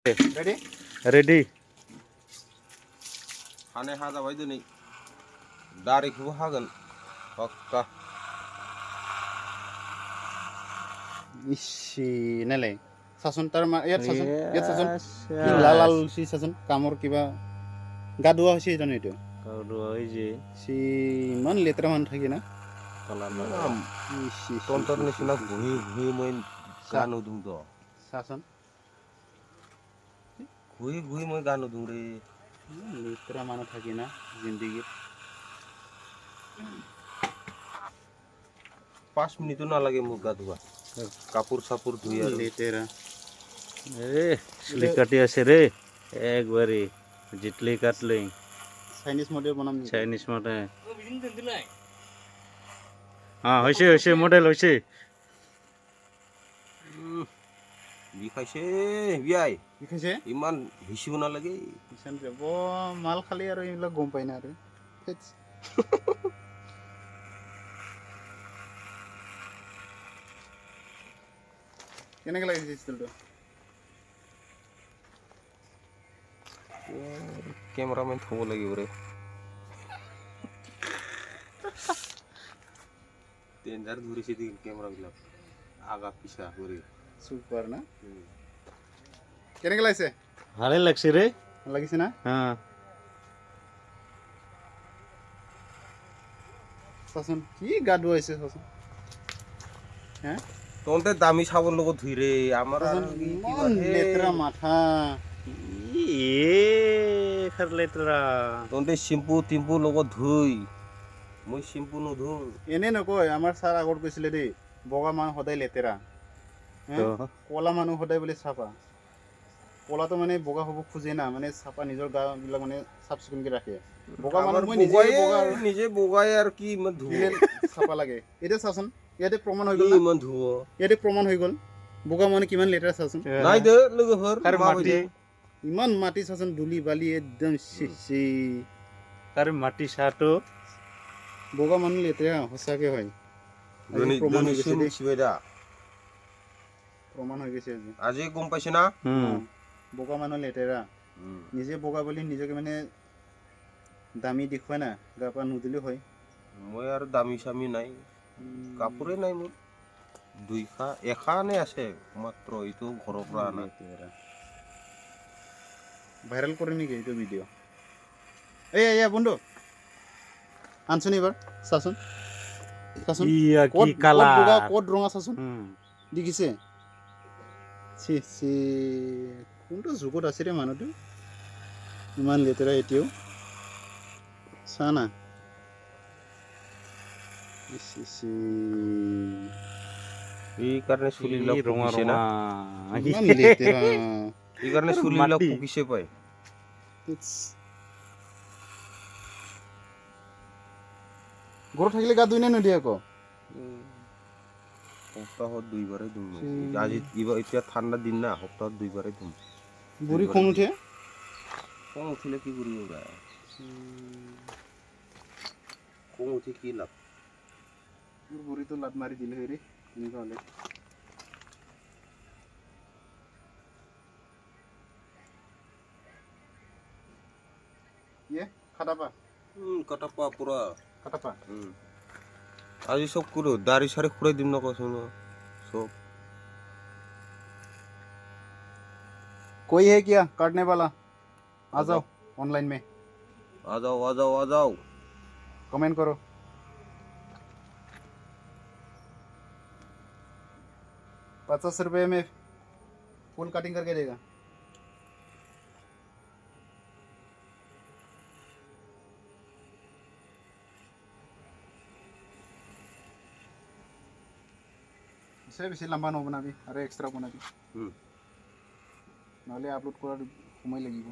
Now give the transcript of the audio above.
Ready? Ready. Hane haza baydı ne? Dari kubu hagan. Hakka. Ishi nele. Sasun tar ma yat sasun. Yat sasun. Ki lal si sasun. Kamor kiba gadua si jane itu. Kau dua aja. Si man letra man thaki na. Kalah Ishi. Tonton ni sina guhi main ganu dung do. Sasun. Guhi main ganu dung re. Letra man thaki na zindagi. 5 মিনিটও না লাগে মুখ গা ধোয়া কাপড় সাপড় ধুই আর Letra. Sli kati আছে রে একবারে জিতলে কাটলে Chinese model banam. Chinese model হ্যাঁ হইছে মডেল হইছে বিখাইছে বিয়াই Bikhaise? ইমান হিসিব না লাগে Isan bo mal khali aro imla gom pai na re. Kenake lagise stolto? Cameraman থব লাগিব রে ডেঞ্জার ধরেছি দিন ক্যামেরা বিলাক আগা পিছা করে Super na. Kenake lagise? ভালে লাগছে রে Lagise na? হ্যাঁ Sasun. Ki gadua hoise sasun? Heh? তোনতে দামি সাবন লগত ধুই রে আমার আর Sasun কি mon letra matha. খার লেতরা তোনতে শ্যাম্পু টিম্পু লগত ধুই মই শ্যাম্পু নধু এনে নকয় আমাৰ ছাৰ আগত কৈছিলে দেই বগা মানুহ সদায় লেতেৰা কলা মানুহ সদায় বোলে চাফা কলাটো মানে বগা হ'ব খোজে না মানে চাফা নিজৰ গা বিলাক মানে চাফ চিকুণকে ৰাখে বগা মানুহ মই নিজে বগা নিজে বগাই আৰ কি ইমান ধুব চাফা লাগে এতিয়া চাচোন ইয়াতে প্ৰমাণ হৈ গ'ল ইমান ধুব ইয়াতে প্ৰমাণ হৈ গ'ল বগা মানুহ কিমান লেতেৰা চাচোন নাই দে লগৰ আৰু মাটি ইমান মাটি চাচোন ধূলি বালি একদম চিচি আৰু মাটি চাহটো বগা মানুহ লেতেৰা সঁচাকে হয় আজি ধনী প্ৰমাণ হৈ ধনী গৈছে দেই শিবেদা প্ৰমাণ হৈ গৈছে আজি আজি গম পাইছে না বগা মানুহ লেতেৰা নিজে বগা বুলি নিজকে মানে দামী দেখুৱাই না গা পা নুধুলেও হয় মই আৰ দামি সামি নাই কাপড়ে নাই মোৰ দুইখা এখানে আছে মাত্ৰ এইটো ঘৰৰ পৰা আনা ভাইৰেল কৰে নেকি এইটো ভিডিঅ' এয়া বন্ধু আনচোন এইবাৰ চাচোন চাচোন ইয়া কি ক'ত কালা বগা ক'ত ৰঙা চাচোন দেখিছে চি চি কোনটো যুগত আছে ৰে মানুহটো ইমান লেতেৰা এতিয়াও চা না এই কাৰণে চুলি লগ ৰঙা পকিছে না ইমান লেতেৰা এই কাৰণে চুলি লগ মাটি। পকিছে পাই ঘৰত থাকিলে গা ধুই নে নদী আকৌ সপ্তাহত দুইবাৰে ধুম আজি এতিয়া ঠাণ্ডা দিন না সপ্তাহত দুইবাৰে ধুম বুঢ়ী খং উঠে খং উঠিলে কি কৰিব গা খং উঠি কি লাভ মোৰ বুঢ়ীটো লাত মাৰি দিলে হেৰি এনেকুৱা হ'লে খাটাপা কটাপা পুৰা খাটাপা আজি চব কৰো দাড়ি চাৰি খুৰাই দিম না কৈছো না সব कोई है क्या काटने वाला आ जाओ ऑनलाइन में आ जाओ कमेंट करो ₹50 में फुल कटिंग करके देगा इसे बेसि लम्बा न बनाबी अरे एक्स्ट्रा बनाबी নহলে আপলোড কৰাৰ সময় লাগিব